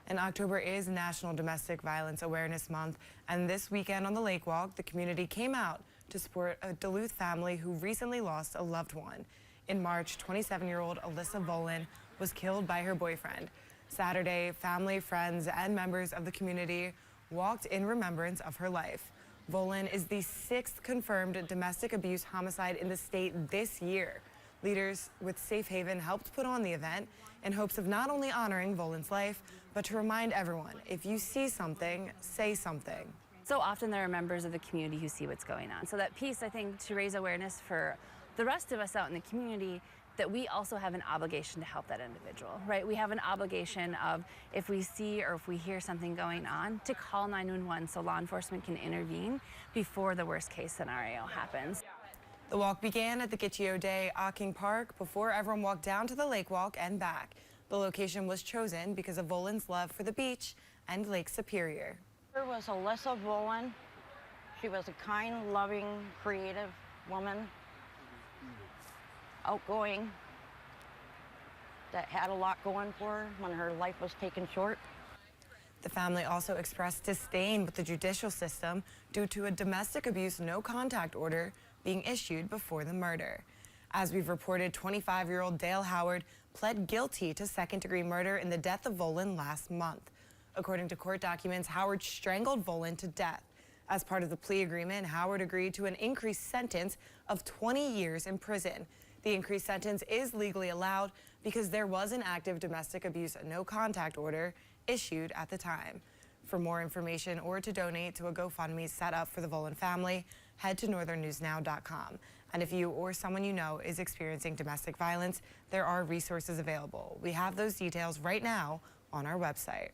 And October is National Domestic Violence Awareness Month, and this weekend on the Lake Walk, the community came out to support a Duluth family who recently lost a loved one. In March, 27-year-old Allisa Vollan was killed by her boyfriend. Saturday, family, friends, and members of the community walked in remembrance of her life. Vollan is the 6th confirmed domestic abuse homicide in the state this year. Leaders with Safe Haven helped put on the event in hopes of not only honoring Vollan's life, but to remind everyone, if you see something, say something. So often there are members of the community who see what's going on. So that piece, I think, to raise awareness for the rest of us out in the community, that we also have an obligation to help that individual, right? We have an obligation of, if we see or if we hear something going on, to call 911 so law enforcement can intervene before the worst case scenario happens. The walk began at the Gitchio Day Ocking Park before everyone walked down to the Lake Walk and back. The location was chosen because of Vollan's love for the beach and Lake Superior. There was Allisa Vollan. She was a kind, loving, creative woman, outgoing, that had a lot going for her when her life was taken short. The family also expressed disdain with the judicial system due to a domestic abuse no-contact order being issued before the murder. As we've reported, 25-year-old Dale Howard pled guilty to second-degree murder in the death of Vollan last month. According to court documents, Howard strangled Vollan to death. As part of the plea agreement, Howard agreed to an increased sentence of 20 years in prison. The increased sentence is legally allowed because there was an active domestic abuse no-contact order issued at the time. For more information or to donate to a GoFundMe set up for the Vollan family, head to northernnewsnow.com. And if you or someone you know is experiencing domestic violence, there are resources available. We have those details right now on our website.